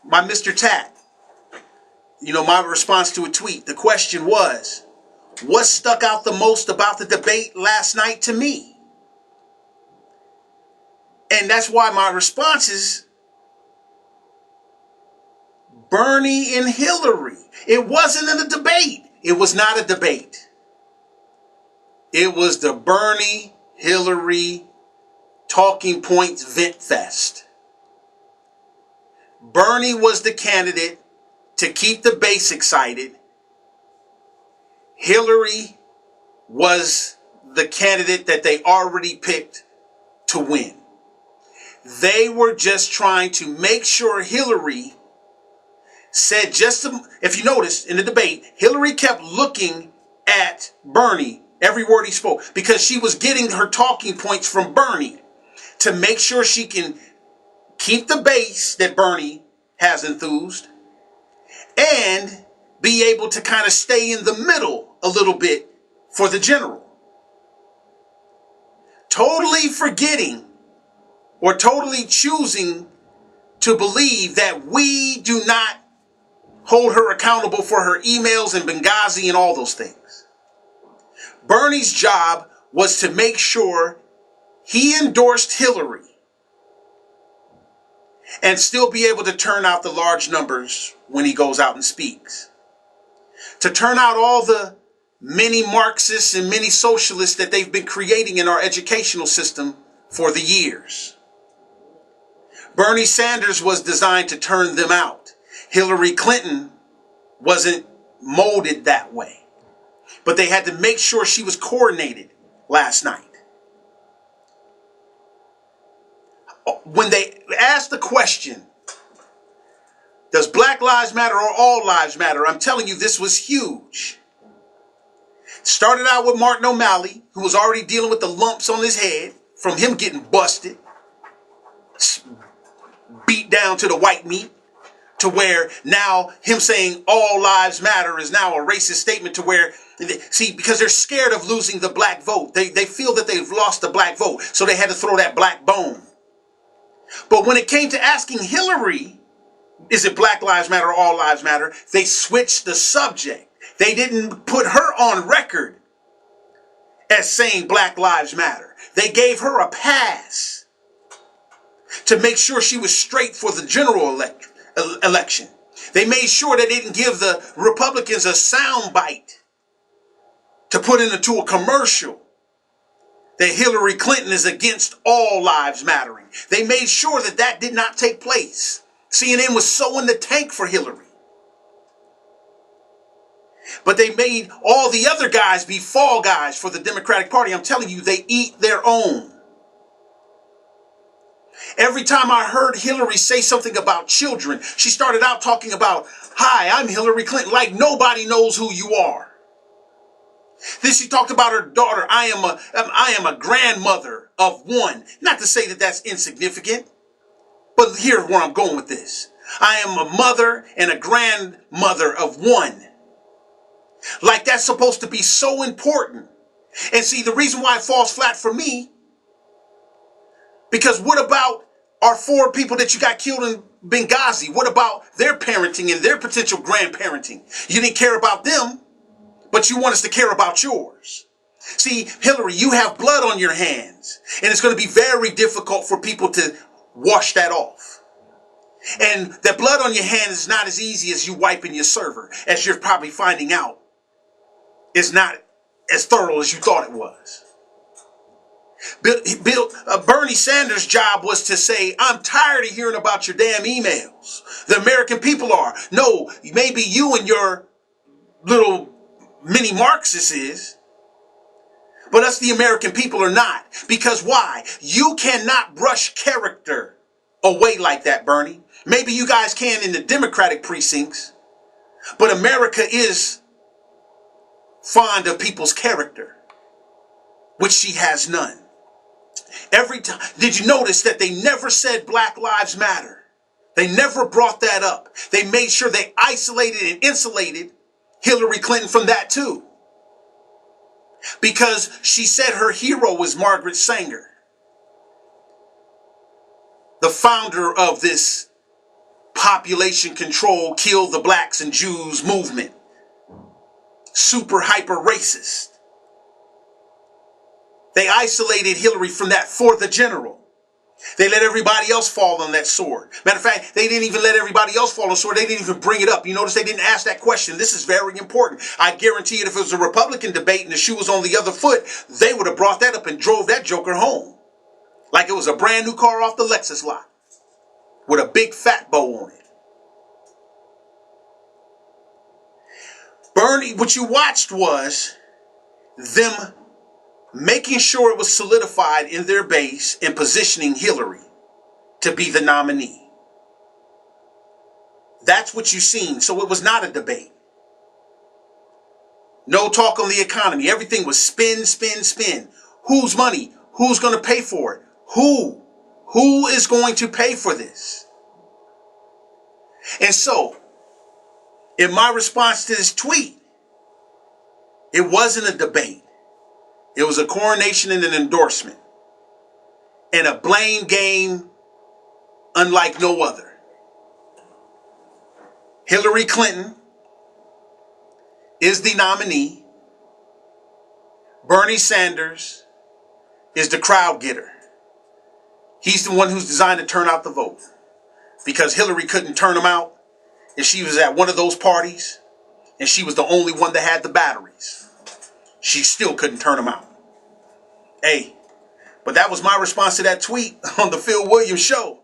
my Mr. Tat, my response to a tweet, the question was, what stuck out the most about the debate last night to me? And that's why my response is Bernie and Hillary. It wasn't in a debate. It was not a debate. It was the Bernie Hillary talking points vent fest. Bernie was the candidate to keep the base excited. Hillary was the candidate that they already picked to win. They were just trying to make sure Hillary said if you noticed in the debate, Hillary kept looking at Bernie every word he spoke because she was getting her talking points from Bernie to make sure she can keep the base that Bernie has enthused and be able to kind of stay in the middle a little bit for the general. Totally forgetting or totally choosing to believe that we do not hold her accountable for her emails in Benghazi and all those things. Bernie's job was to make sure he endorsed Hillary and still be able to turn out the large numbers when he goes out and speaks. To turn out all the many Marxists and many socialists that they've been creating in our educational system for the years. Bernie Sanders was designed to turn them out. Hillary Clinton wasn't molded that way. But they had to make sure she was coordinated last night. When they asked the question, does Black Lives Matter or all lives matter? I'm telling you, this was huge. Started out with Martin O'Malley, who was already dealing with the lumps on his head from him getting busted, beat down to the white meat, to where now him saying all lives matter is now a racist statement to where, because they're scared of losing the black vote. They feel that they've lost the black vote, so they had to throw that black bone. But when it came to asking Hillary, is it Black Lives Matter or all lives matter, they switched the subject. They didn't put her on record as saying Black Lives Matter. They gave her a pass to make sure she was straight for the general election. They made sure they didn't give the Republicans a sound bite to put into a commercial that Hillary Clinton is against all lives mattering. They made sure that that did not take place. CNN was so in the tank for Hillary. But they made all the other guys be fall guys for the Democratic Party. I'm telling you, they eat their own. Every time I heard Hillary say something about children, she started out talking about, hi, I'm Hillary Clinton, like nobody knows who you are. Then she talked about her daughter, I am a grandmother of one. Not to say that that's insignificant, but here's where I'm going with this. I am a mother and a grandmother of one. Like that's supposed to be so important. And see, the reason why it falls flat for me, because what about our 4 people that you got killed in Benghazi? What about their parenting and their potential grandparenting? You didn't care about them, but you want us to care about yours. See, Hillary, you have blood on your hands, and it's going to be very difficult for people to wash that off. And that blood on your hands is not as easy as you wiping your server, as you're probably finding out. It's not as thorough as you thought it was. Bernie Sanders' job was to say, I'm tired of hearing about your damn emails. The American people are. No, maybe you and your little mini Marxist is, but us the American people are not. Because why? You cannot brush character away like that, Bernie. Maybe you guys can in the Democratic precincts, but America is fond of people's character, which she has none. Every time, did you notice that they never said Black Lives Matter? They never brought that up. They made sure they isolated and insulated Hillary Clinton from that too. Because she said her hero was Margaret Sanger, the founder of this population control, kill the blacks and Jews movement. Super hyper racist. They isolated Hillary from that for the general. They let everybody else fall on that sword. Matter of fact, they didn't even let everybody else fall on the sword. They didn't even bring it up. You notice they didn't ask that question. This is very important. I guarantee you if it was a Republican debate and the shoe was on the other foot, they would have brought that up and drove that joker home. Like it was a brand new car off the Lexus lot with a big fat bow on it. Bernie, what you watched was them making sure it was solidified in their base and positioning Hillary to be the nominee. That's what you've seen. So it was not a debate. No talk on the economy. Everything was spin, spin, spin. Whose money? Who's going to pay for it? Who? Who is going to pay for this? And so, in my response to this tweet, it wasn't a debate. It was a coronation and an endorsement. And a blame game unlike no other. Hillary Clinton is the nominee. Bernie Sanders is the crowd getter. He's the one who's designed to turn out the vote. Because Hillary couldn't turn him out. And she was at one of those parties. And she was the only one that had the batteries. She still couldn't turn him out. Hey, but that was my response to that tweet on the Phil Williams show.